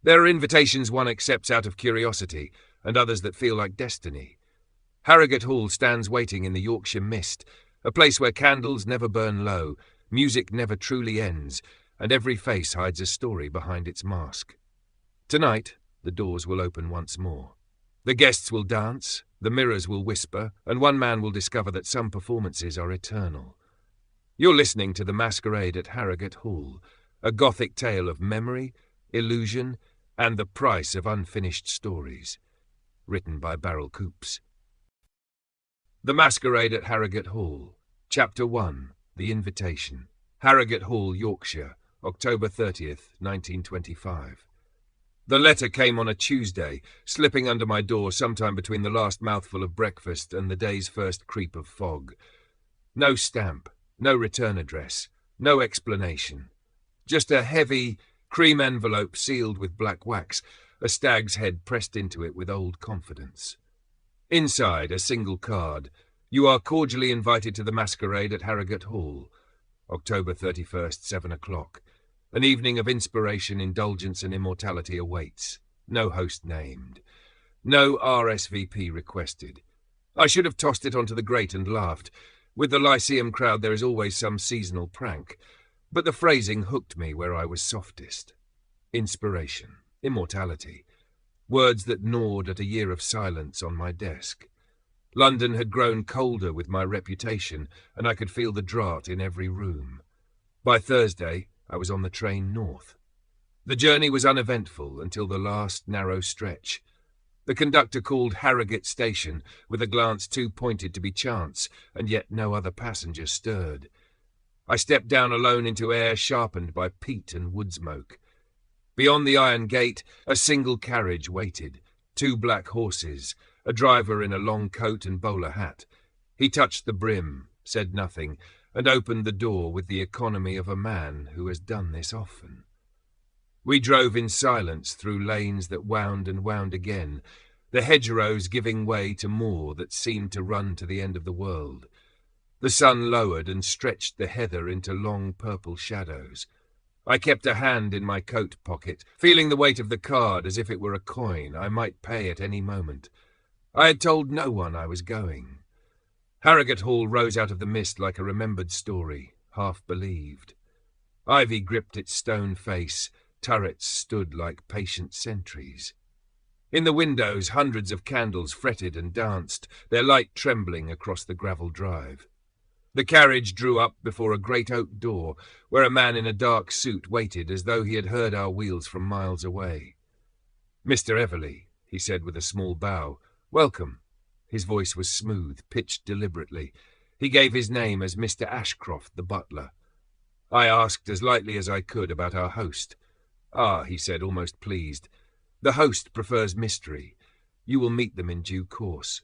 There are invitations one accepts out of curiosity, and others that feel like destiny. Harrogate Hall stands waiting in the Yorkshire mist, a place where candles never burn low, music never truly ends, and every face hides a story behind its mask. Tonight, the doors will open once more. The guests will dance, the mirrors will whisper, and one man will discover that some performances are eternal. You're listening to The Masquerade at Harrogate Hall, a Gothic tale of memory, illusion, and the price of unfinished stories. Written by Coops. The Masquerade at Harrogate Hall, Chapter 1, The Invitation. Harrogate Hall, Yorkshire, October 30th, 1925. The letter came on a Tuesday, slipping under my door sometime between the last mouthful of breakfast and the day's first creep of fog. No stamp, no return address, no explanation. Just a heavy, cream envelope sealed with black wax, a stag's head pressed into it with old confidence. Inside, a single card. You are cordially invited to the Masquerade at Harrogate Hall. October 31st, 7 o'clock. An evening of inspiration, indulgence, and immortality awaits. No host named. No RSVP requested. I should have tossed it onto the grate and laughed. With the Lyceum crowd there is always some seasonal prank. But the phrasing hooked me where I was softest. Inspiration. Immortality. Words that gnawed at a year of silence on my desk. London had grown colder with my reputation, and I could feel the draught in every room. By Thursday, I was on the train north. The journey was uneventful until the last narrow stretch. The conductor called Harrogate Station, with a glance too pointed to be chance, and yet no other passenger stirred. I stepped down alone into air sharpened by peat and wood smoke. Beyond the iron gate, a single carriage waited, 2 black horses, a driver in a long coat and bowler hat. He touched the brim, said nothing, and opened the door with the economy of a man who has done this often. We drove in silence through lanes that wound and wound again, the hedgerows giving way to more that seemed to run to the end of the world. The sun lowered and stretched the heather into long purple shadows. I kept a hand in my coat pocket, feeling the weight of the card as if it were a coin I might pay at any moment. I had told no one I was going. Harrogate Hall rose out of the mist like a remembered story, half believed. Ivy gripped its stone face, turrets stood like patient sentries. In the windows, hundreds of candles fretted and danced, their light trembling across the gravel drive. The carriage drew up before a great oak door, where a man in a dark suit waited as though he had heard our wheels from miles away. "Mr. Everley," he said with a small bow. "Welcome." His voice was smooth, pitched deliberately. He gave his name as Mr. Ashcroft, the butler. I asked as lightly as I could about our host. "Ah," he said, almost pleased. "The host prefers mystery. You will meet them in due course."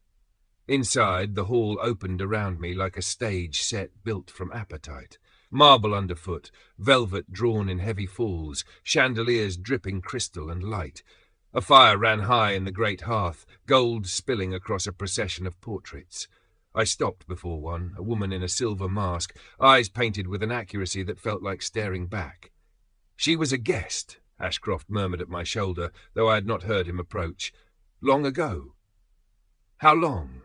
Inside, the hall opened around me like a stage set built from appetite. Marble underfoot, velvet drawn in heavy falls, chandeliers dripping crystal and light. A fire ran high in the great hearth, gold spilling across a procession of portraits. I stopped before one, a woman in a silver mask, eyes painted with an accuracy that felt like staring back. "She was a guest," Ashcroft murmured at my shoulder, though I had not heard him approach. "Long ago." "How long?"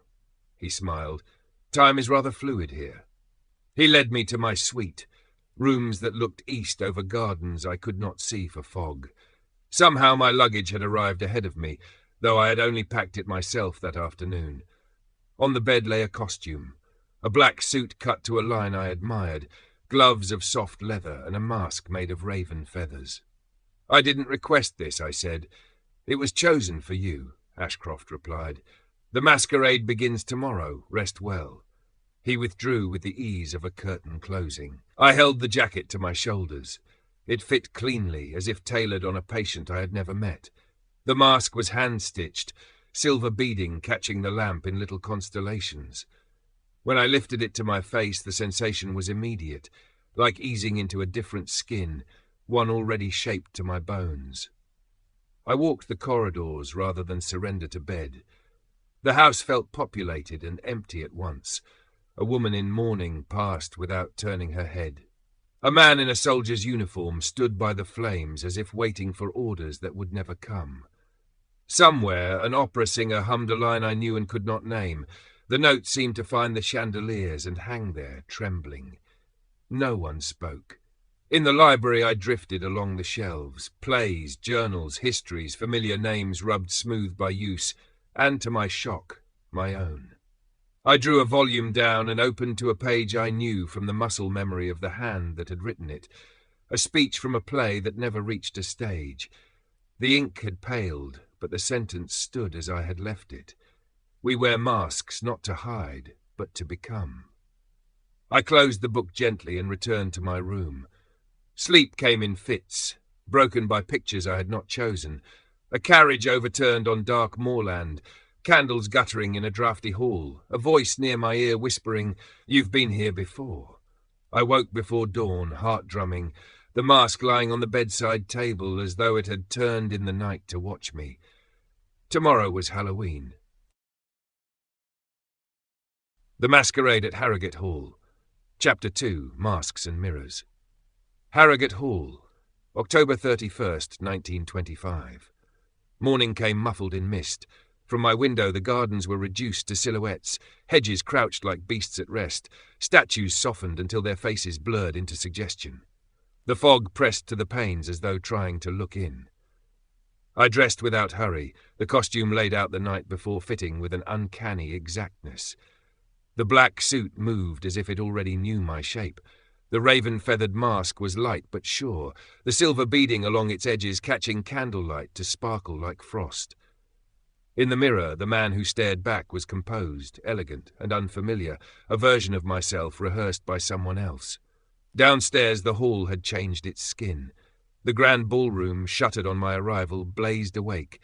He smiled. "Time is rather fluid here." He led me to my suite, rooms that looked east over gardens I could not see for fog. Somehow my luggage had arrived ahead of me, though I had only packed it myself that afternoon. On the bed lay a costume, a black suit cut to a line I admired, gloves of soft leather and a mask made of raven feathers. "I didn't request this," I said. "It was chosen for you," Ashcroft replied. "The masquerade begins tomorrow. Rest well." He withdrew with the ease of a curtain closing. I held the jacket to my shoulders. It fit cleanly, as if tailored on a patient I had never met. The mask was hand-stitched, silver beading catching the lamp in little constellations. When I lifted it to my face, the sensation was immediate, like easing into a different skin, one already shaped to my bones. I walked the corridors rather than surrender to bed. The house felt populated and empty at once. A woman in mourning passed without turning her head. A man in a soldier's uniform stood by the flames as if waiting for orders that would never come. Somewhere, an opera singer hummed a line I knew and could not name. The notes seemed to find the chandeliers and hang there, trembling. No one spoke. In the library I drifted along the shelves, plays, journals, histories, familiar names rubbed smooth by use, and to my shock, my own. I drew a volume down and opened to a page I knew from the muscle memory of the hand that had written it, a speech from a play that never reached a stage. The ink had paled, but the sentence stood as I had left it. We wear masks not to hide, but to become. I closed the book gently and returned to my room. Sleep came in fits, broken by pictures I had not chosen. A carriage overturned on dark moorland, candles guttering in a draughty hall, a voice near my ear whispering, "You've been here before." I woke before dawn, heart drumming, the mask lying on the bedside table as though it had turned in the night to watch me. Tomorrow was Halloween. The Masquerade at Harrogate Hall. Chapter 2, Masks and Mirrors. Harrogate Hall, October 31st, 1925. Morning came muffled in mist. From my window the gardens were reduced to silhouettes, hedges crouched like beasts at rest, statues softened until their faces blurred into suggestion. The fog pressed to the panes as though trying to look in. I dressed without hurry, the costume laid out the night before fitting with an uncanny exactness. The black suit moved as if it already knew my shape. The raven-feathered mask was light but sure, the silver beading along its edges catching candlelight to sparkle like frost. In the mirror, the man who stared back was composed, elegant, and unfamiliar, a version of myself rehearsed by someone else. Downstairs, the hall had changed its skin. The grand ballroom, shuttered on my arrival, blazed awake.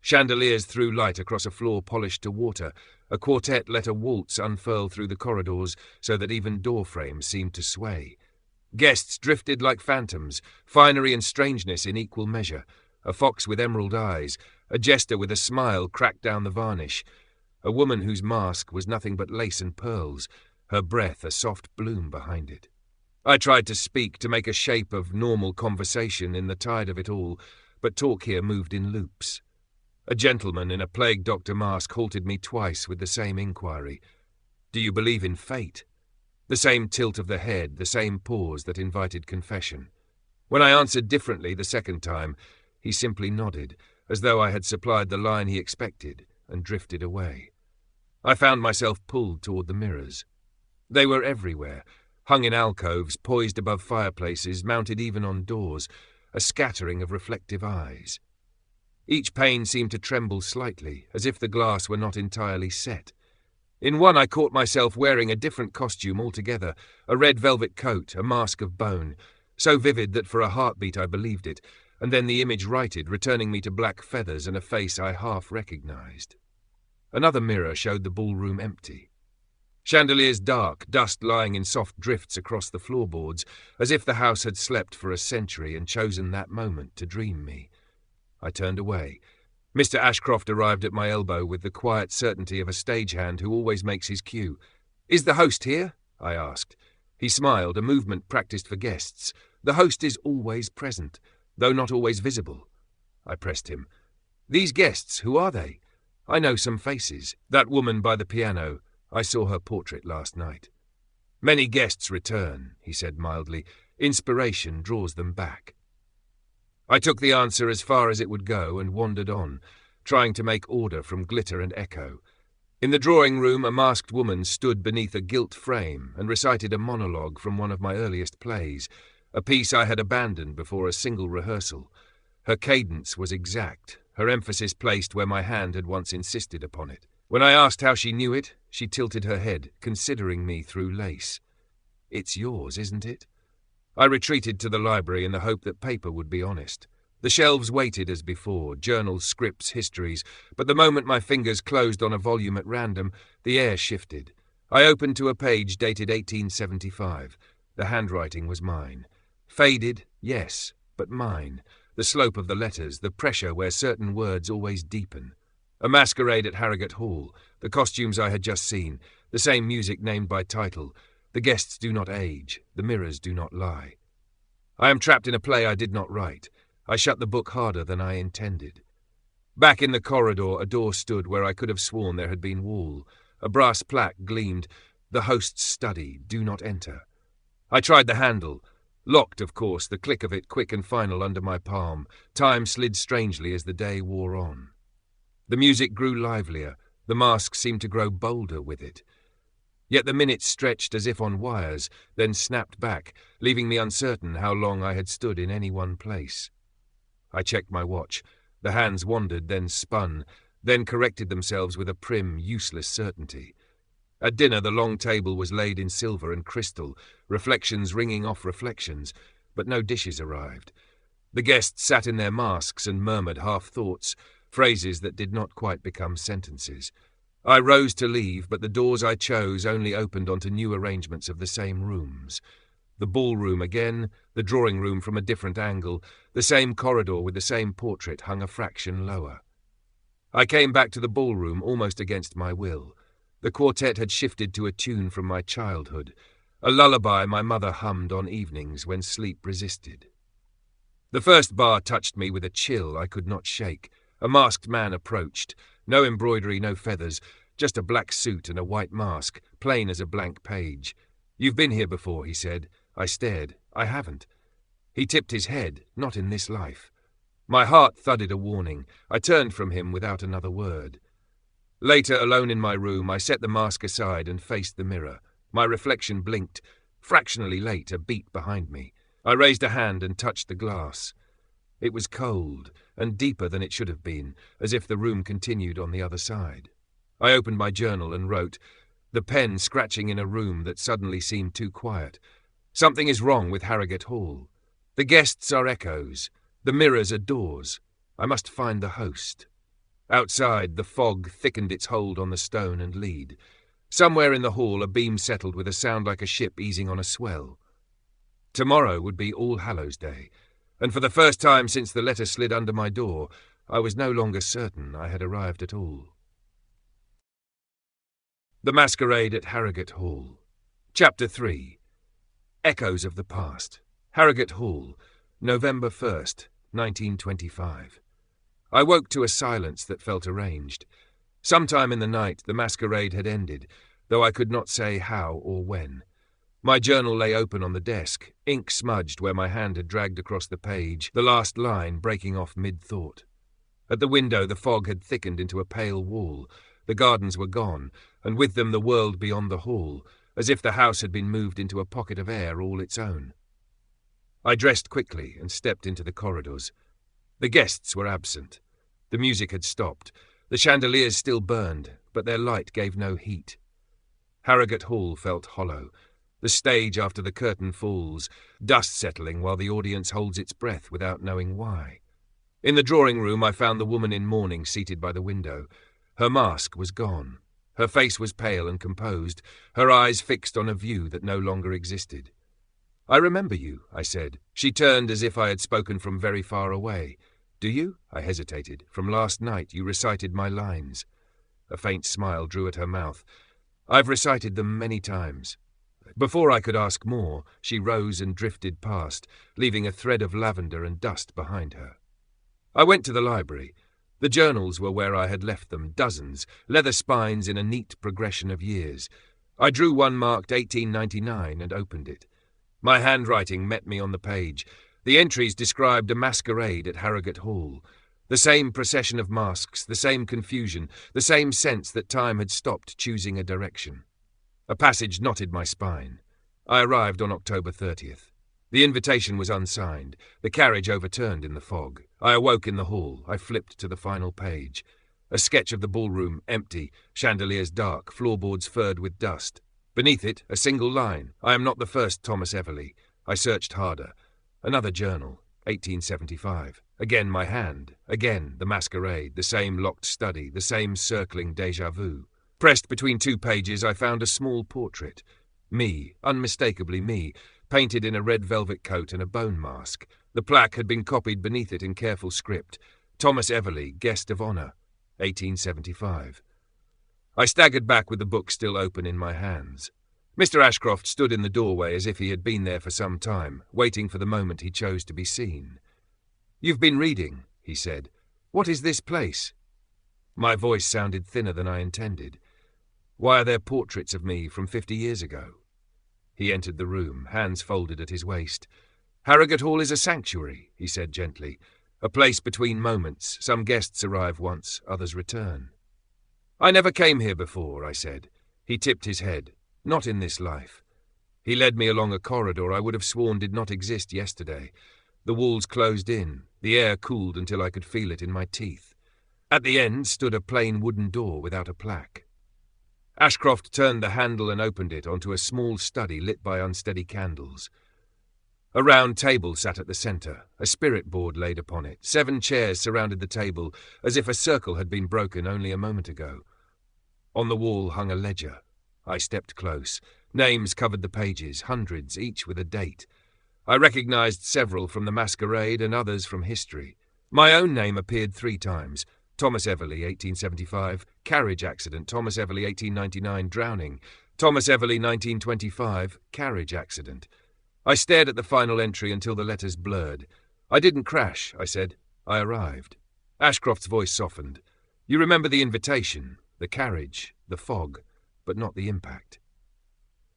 Chandeliers threw light across a floor polished to water. A quartet let a waltz unfurl through the corridors so that even door frames seemed to sway. Guests drifted like phantoms, finery and strangeness in equal measure. A fox with emerald eyes, a jester with a smile cracked down the varnish. A woman whose mask was nothing but lace and pearls, her breath a soft bloom behind it. I tried to speak, to make a shape of normal conversation in the tide of it all, but talk here moved in loops. A gentleman in a plague doctor mask halted me twice with the same inquiry. "Do you believe in fate?" The same tilt of the head, the same pause that invited confession. When I answered differently the second time, he simply nodded, as though I had supplied the line he expected, and drifted away. I found myself pulled toward the mirrors. They were everywhere, hung in alcoves, poised above fireplaces, mounted even on doors, a scattering of reflective eyes. Each pane seemed to tremble slightly, as if the glass were not entirely set. In one I caught myself wearing a different costume altogether, a red velvet coat, a mask of bone, so vivid that for a heartbeat I believed it, and then the image righted, returning me to black feathers and a face I half recognized. Another mirror showed the ballroom empty. Chandeliers dark, dust lying in soft drifts across the floorboards, as if the house had slept for a century and chosen that moment to dream me. I turned away. Mr. Ashcroft arrived at my elbow with the quiet certainty of a stagehand who always makes his cue. "Is the host here?" I asked. He smiled, a movement practiced for guests. "The host is always present, though not always visible." I pressed him. "These guests, who are they? I know some faces. That woman by the piano. I saw her portrait last night." "Many guests return," he said mildly. "Inspiration draws them back." I took the answer as far as it would go and wandered on, trying to make order from glitter and echo. In the drawing room, a masked woman stood beneath a gilt frame and recited a monologue from one of my earliest plays, a piece I had abandoned before a single rehearsal. Her cadence was exact, her emphasis placed where my hand had once insisted upon it. When I asked how she knew it, she tilted her head, considering me through lace. "It's yours, isn't it?" I retreated to the library in the hope that paper would be honest. The shelves waited as before, journals, scripts, histories, but the moment my fingers closed on a volume at random, the air shifted. I opened to a page dated 1875. The handwriting was mine. Faded, yes, but mine. The slope of the letters, the pressure where certain words always deepen. A masquerade at Harrogate Hall, the costumes I had just seen, the same music named by title. The guests do not age, the mirrors do not lie. I am trapped in a play I did not write. I shut the book harder than I intended. Back in the corridor, a door stood where I could have sworn there had been wall. A brass plaque gleamed. The host's study, do not enter. I tried the handle. Locked, of course, the click of it quick and final under my palm. Time slid strangely as the day wore on. The music grew livelier. The mask seemed to grow bolder with it. Yet the minutes stretched as if on wires, then snapped back, leaving me uncertain how long I had stood in any one place. I checked my watch. The hands wandered, then spun, then corrected themselves with a prim, useless certainty. At dinner the long table was laid in silver and crystal, reflections ringing off reflections, but no dishes arrived. The guests sat in their masks and murmured half-thoughts, phrases that did not quite become sentences. I rose to leave, but the doors I chose only opened onto new arrangements of the same rooms. The ballroom again, the drawing room from a different angle, the same corridor with the same portrait hung a fraction lower. I came back to the ballroom almost against my will. The quartet had shifted to a tune from my childhood, a lullaby my mother hummed on evenings when sleep resisted. The first bar touched me with a chill I could not shake. A masked man approached. No embroidery, no feathers, just a black suit and a white mask, plain as a blank page. "You've been here before," he said. I stared. "I haven't." He tipped his head. "Not in this life." My heart thudded a warning. I turned from him without another word. Later, alone in my room, I set the mask aside and faced the mirror. My reflection blinked. Fractionally late, a beat behind me. I raised a hand and touched the glass. It was cold, and deeper than it should have been, as if the room continued on the other side. I opened my journal and wrote, the pen scratching in a room that suddenly seemed too quiet. Something is wrong with Harrogate Hall. The guests are echoes. The mirrors are doors. I must find the host. Outside, the fog thickened its hold on the stone and lead. Somewhere in the hall, a beam settled with a sound like a ship easing on a swell. Tomorrow would be All Hallows Day, and for the first time since the letter slid under my door, I was no longer certain I had arrived at all. The Masquerade at Harrogate Hall. Chapter 3. Echoes of the Past. Harrogate Hall, November 1st, 1925. I woke to a silence that felt arranged. Sometime in the night the masquerade had ended, though I could not say how or when. My journal lay open on the desk, ink smudged where my hand had dragged across the page, the last line breaking off mid-thought. At the window the fog had thickened into a pale wall. The gardens were gone, and with them the world beyond the hall, as if the house had been moved into a pocket of air all its own. I dressed quickly and stepped into the corridors. The guests were absent. The music had stopped. The chandeliers still burned, but their light gave no heat. Harrogate Hall felt hollow. The stage after the curtain falls, dust settling while the audience holds its breath without knowing why. In the drawing-room I found the woman in mourning seated by the window. Her mask was gone. Her face was pale and composed, her eyes fixed on a view that no longer existed. "I remember you," I said. She turned as if I had spoken from very far away. "Do you?" I hesitated. "From last night you recited my lines." A faint smile drew at her mouth. "I've recited them many times." Before I could ask more, she rose and drifted past, leaving a thread of lavender and dust behind her. I went to the library. The journals were where I had left them, dozens, leather spines in a neat progression of years. I drew one marked 1899 and opened it. My handwriting met me on the page. The entries described a masquerade at Harrogate Hall. The same procession of masks, the same confusion, the same sense that time had stopped choosing a direction. A passage knotted my spine. I arrived on October 30th. The invitation was unsigned. The carriage overturned in the fog. I awoke in the hall. I flipped to the final page. A sketch of the ballroom, empty, chandeliers dark, floorboards furred with dust. Beneath it, a single line. "I am not the first Thomas Everley." I searched harder. Another journal, 1875. Again my hand. Again the masquerade, the same locked study, the same circling déjà vu. Pressed between two pages, I found a small portrait. Me, unmistakably me, painted in a red velvet coat and a bone mask. The plaque had been copied beneath it in careful script. Thomas Everley, guest of honour, 1875. I staggered back with the book still open in my hands. Mr. Ashcroft stood in the doorway as if he had been there for some time, waiting for the moment he chose to be seen. "You've been reading," he said. "What is this place?" My voice sounded thinner than I intended. "Why are there portraits of me from 50 years ago?" He entered the room, hands folded at his waist. "Harrogate Hall is a sanctuary," he said gently. "A place between moments. Some guests arrive once, others return." "I never came here before," I said. He tipped his head. "Not in this life." He led me along a corridor I would have sworn did not exist yesterday. The walls closed in. The air cooled until I could feel it in my teeth. At the end stood a plain wooden door without a plaque. Ashcroft turned the handle and opened it onto a small study lit by unsteady candles. A round table sat at the centre, a spirit board laid upon it. 7 chairs surrounded the table, as if a circle had been broken only a moment ago. On the wall hung a ledger. I stepped close. Names covered the pages, hundreds, each with a date. I recognised several from the Masquerade and others from history. My own name appeared 3 times. Thomas Everley, 1875, carriage accident. Thomas Everley, 1899, drowning. Thomas Everley, 1925, carriage accident. I stared at the final entry until the letters blurred. "I didn't crash," I said. "I arrived." Ashcroft's voice softened. "You remember the invitation, the carriage, the fog, but not the impact."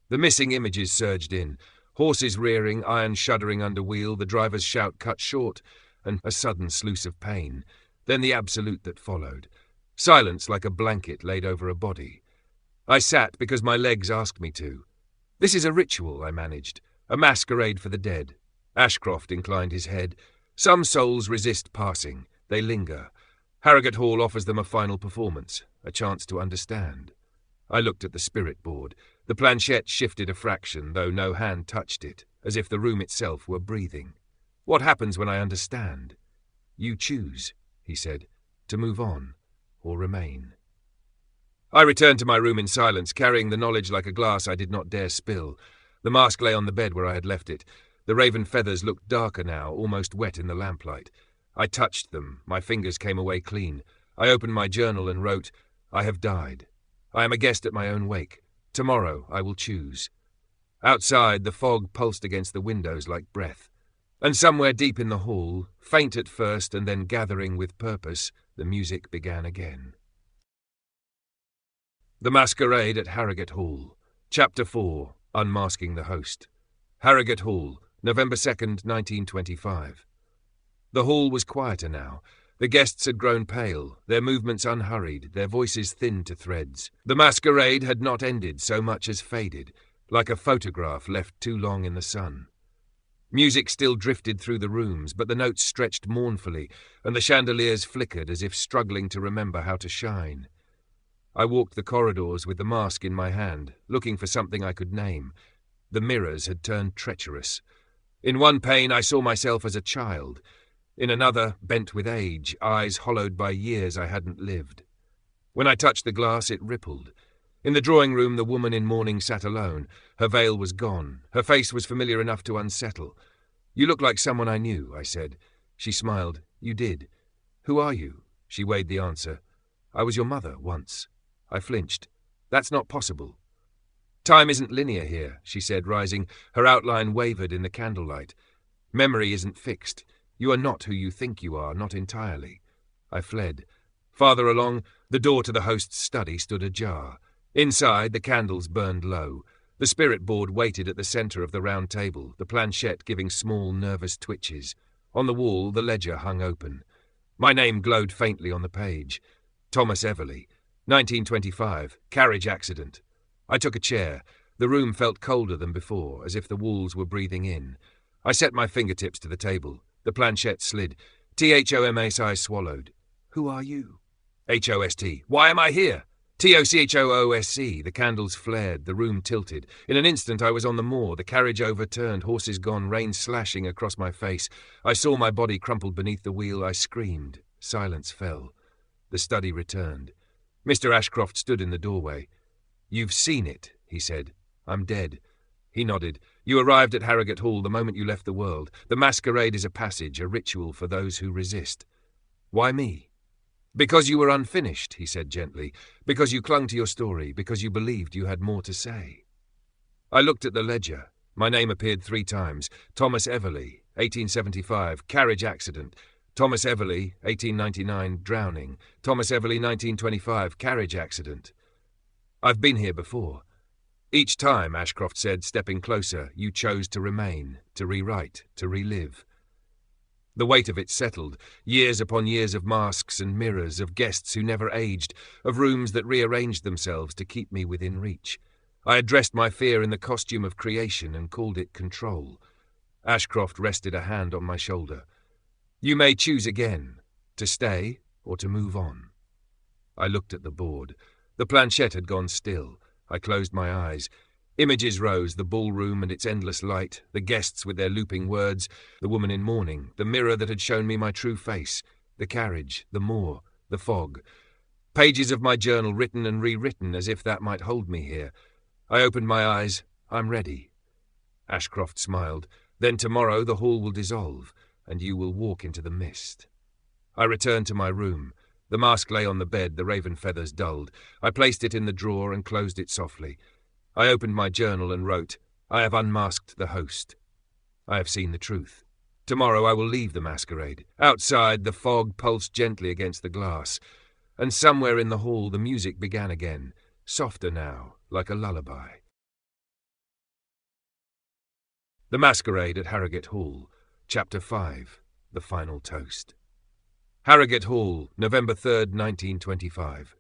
The missing images surged in. Horses rearing, iron shuddering under wheel, the driver's shout cut short, and a sudden sluice of pain. Then the absolute that followed. Silence like a blanket laid over a body. I sat because my legs asked me to. "This is a ritual," I managed. "A masquerade for the dead." Ashcroft inclined his head. "Some souls resist passing. They linger. Harrogate Hall offers them a final performance, a chance to understand." I looked at the spirit board. The planchette shifted a fraction, though no hand touched it, as if the room itself were breathing. "What happens when I understand?" "You choose," he said, "to move on or remain." I returned to my room in silence, carrying the knowledge like a glass I did not dare spill. The mask lay on the bed where I had left it. The raven feathers looked darker now, almost wet in the lamplight. I touched them. My fingers came away clean. I opened my journal and wrote, "I have died. I am a guest at my own wake. Tomorrow I will choose." Outside, the fog pulsed against the windows like breath. And somewhere deep in the hall, faint at first and then gathering with purpose, the music began again. The Masquerade at Harrogate Hall. Chapter 4. Unmasking the Host. Harrogate Hall, November 2nd, 1925. The hall was quieter now. The guests had grown pale, their movements unhurried, their voices thinned to threads. The masquerade had not ended so much as faded, like a photograph left too long in the sun. Music still drifted through the rooms, but the notes stretched mournfully, and the chandeliers flickered as if struggling to remember how to shine. I walked the corridors with the mask in my hand, looking for something I could name. The mirrors had turned treacherous. In one pane I saw myself as a child. In another, bent with age, eyes hollowed by years I hadn't lived. When I touched the glass, it rippled. In the drawing room, the woman in mourning sat alone. Her veil was gone. Her face was familiar enough to unsettle. "You look like someone I knew," I said. She smiled. "You did. Who are you?" She weighed the answer. "I was your mother, once." I flinched. "That's not possible." "Time isn't linear here," she said, rising. Her outline wavered in the candlelight. "Memory isn't fixed. You are not who you think you are, not entirely." I fled. Farther along, the door to the host's study stood ajar. Inside, the candles burned low. The spirit board waited at the centre of the round table, the planchette giving small, nervous twitches. On the wall, the ledger hung open. My name glowed faintly on the page. Thomas Everley, 1925, carriage accident. I took a chair. The room felt colder than before, as if the walls were breathing in. I set my fingertips to the table. The planchette slid. THOMAS I swallowed. "Who are you?" HOST. "Why am I here?" TOCHOOSC. The candles flared, the room tilted. In an instant I was on the moor, the carriage overturned, horses gone, rain slashing across my face. I saw my body crumpled beneath the wheel. I screamed. Silence fell. The study returned. Mr. Ashcroft stood in the doorway. "You've seen it," he said. "I'm dead." He nodded. "You arrived at Harrogate Hall the moment you left the world. The masquerade is a passage, a ritual for those who resist." "Why me?" "Because you were unfinished," he said gently. "Because you clung to your story, because you believed you had more to say." I looked at the ledger. My name appeared 3 times. Thomas Everley, 1875, carriage accident. Thomas Everley, 1899, drowning. Thomas Everley, 1925, carriage accident. I've been here before. Each time, Ashcroft said, stepping closer, you chose to remain, to rewrite, to relive. The weight of it settled, years upon years of masks and mirrors, of guests who never aged, of rooms that rearranged themselves to keep me within reach. I had dressed my fear in the costume of creation and called it control. Ashcroft rested a hand on my shoulder. You may choose again, to stay or to move on. I looked at the board. The planchette had gone still. I closed my eyes. Images rose, the ballroom and its endless light, the guests with their looping words, the woman in mourning, the mirror that had shown me my true face, the carriage, the moor, the fog. Pages of my journal written and rewritten as if that might hold me here. I opened my eyes. I'm ready. Ashcroft smiled. Then tomorrow the hall will dissolve, and you will walk into the mist. I returned to my room. The mask lay on the bed, the raven feathers dulled. I placed it in the drawer and closed it softly. I opened my journal and wrote, I have unmasked the host. I have seen the truth. Tomorrow I will leave the masquerade. Outside, the fog pulsed gently against the glass, and somewhere in the hall the music began again, softer now, like a lullaby. The Masquerade at Harrogate Hall, Chapter 5, The Final Toast. Harrogate Hall, November 3rd, 1925.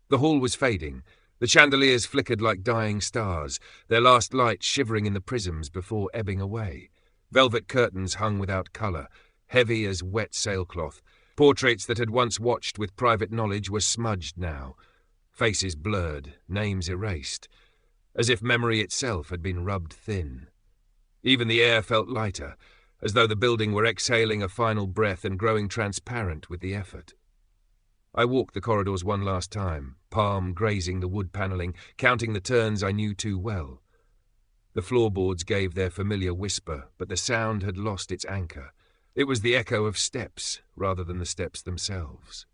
The hall was fading. The chandeliers flickered like dying stars, their last light shivering in the prisms before ebbing away. Velvet curtains hung without colour, heavy as wet sailcloth. Portraits that had once watched with private knowledge were smudged now. Faces blurred, names erased, as if memory itself had been rubbed thin. Even the air felt lighter, as though the building were exhaling a final breath and growing transparent with the effort. I walked the corridors one last time, palm grazing the wood panelling, counting the turns I knew too well. The floorboards gave their familiar whisper, but the sound had lost its anchor. It was the echo of steps, rather than the steps themselves.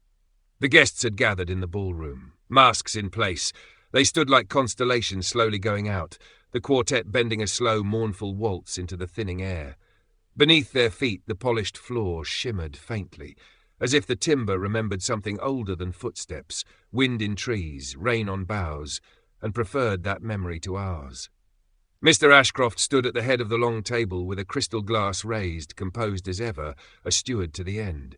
The guests had gathered in the ballroom, masks in place. They stood like constellations slowly going out, the quartet bending a slow, mournful waltz into the thinning air. Beneath their feet, the polished floor shimmered faintly, as if the timber remembered something older than footsteps, wind in trees, rain on boughs, and preferred that memory to ours. Mr. Ashcroft stood at the head of the long table with a crystal glass raised, composed as ever, a steward to the end.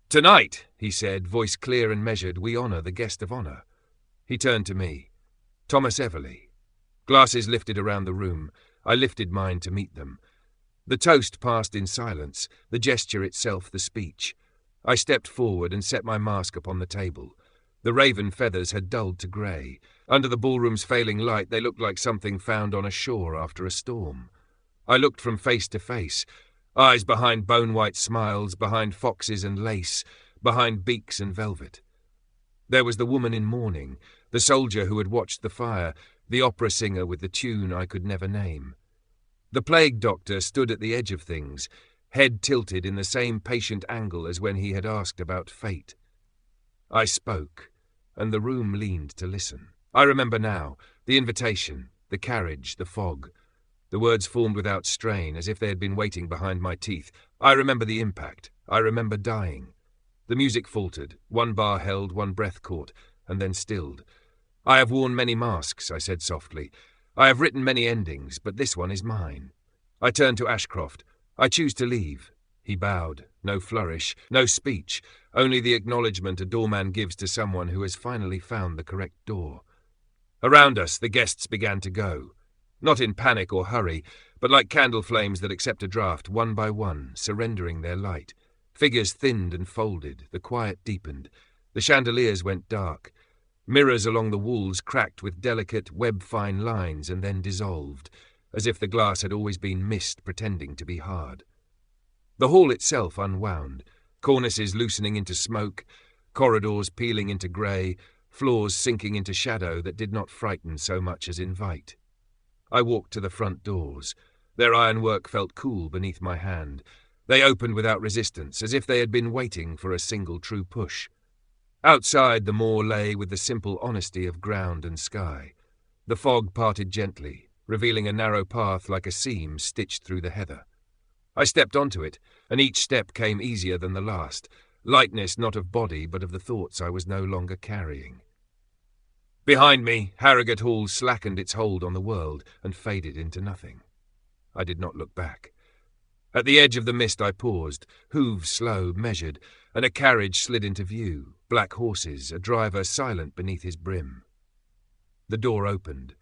"Tonight," he said, voice clear and measured, "we honour the guest of honour." He turned to me. Thomas Everley. Glasses lifted around the room. I lifted mine to meet them. The toast passed in silence, the gesture itself the speech. I stepped forward and set my mask upon the table. The raven feathers had dulled to grey. Under the ballroom's failing light they looked like something found on a shore after a storm. I looked from face to face, eyes behind bone-white smiles, behind foxes and lace, behind beaks and velvet. There was the woman in mourning, the soldier who had watched the fire, the opera singer with the tune I could never name. The plague doctor stood at the edge of things, head tilted in the same patient angle as when he had asked about fate. I spoke, and the room leaned to listen. I remember now, the invitation, the carriage, the fog. The words formed without strain, as if they had been waiting behind my teeth. I remember the impact. I remember dying. The music faltered, one bar held, one breath caught, and then stilled. "I have worn many masks," I said softly. "I have written many endings, but this one is mine." I turned to Ashcroft. "I choose to leave." He bowed. No flourish, no speech, only the acknowledgement a doorman gives to someone who has finally found the correct door. Around us, the guests began to go. Not in panic or hurry, but like candle flames that accept a draught, one by one, surrendering their light. Figures thinned and folded, the quiet deepened. The chandeliers went dark. Mirrors along the walls cracked with delicate, web-fine lines and then dissolved, as if the glass had always been mist pretending to be hard. The hall itself unwound, cornices loosening into smoke, corridors peeling into grey, floors sinking into shadow that did not frighten so much as invite. I walked to the front doors. Their ironwork felt cool beneath my hand. They opened without resistance, as if they had been waiting for a single true push. Outside, the moor lay with the simple honesty of ground and sky. The fog parted gently. revealing a narrow path like a seam stitched through the heather. I stepped onto it, and each step came easier than the last, lightness not of body but of the thoughts I was no longer carrying. Behind me, Harrogate Hall slackened its hold on the world and faded into nothing. I did not look back. At the edge of the mist I paused, hooves slow, measured, and a carriage slid into view, black horses, a driver silent beneath his brim. The door opened.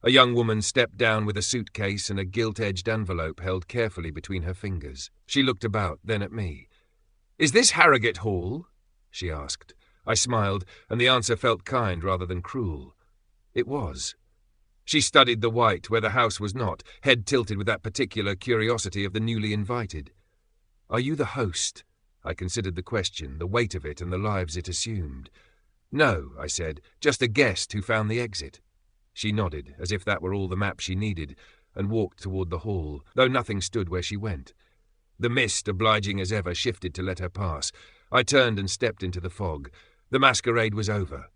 A young woman stepped down with a suitcase and a gilt-edged envelope held carefully between her fingers. She looked about, then at me. "Is this Harrogate Hall?" she asked. I smiled, and the answer felt kind rather than cruel. It was. She studied the white where the house was not, head tilted with that particular curiosity of the newly invited. "Are you the host?" I considered the question, the weight of it and the lives it assumed. "No," I said, "just a guest who found the exit." She nodded, as if that were all the map she needed, and walked toward the hall, though nothing stood where she went. The mist, obliging as ever, shifted to let her pass. I turned and stepped into the fog. The masquerade was over.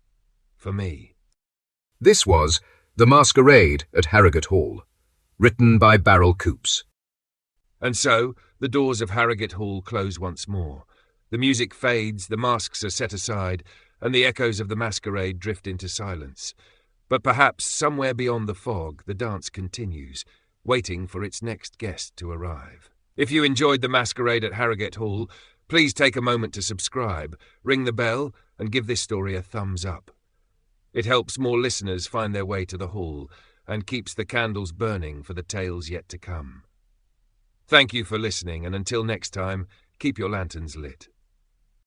For me. This was The Masquerade at Harrogate Hall, written by Coops. And so, the doors of Harrogate Hall close once more. The music fades, the masks are set aside, and the echoes of the masquerade drift into silence. But perhaps, somewhere beyond the fog, the dance continues, waiting for its next guest to arrive. If you enjoyed the masquerade at Harrogate Hall, please take a moment to subscribe, ring the bell, and give this story a thumbs up. It helps more listeners find their way to the hall, and keeps the candles burning for the tales yet to come. Thank you for listening, and until next time, keep your lanterns lit.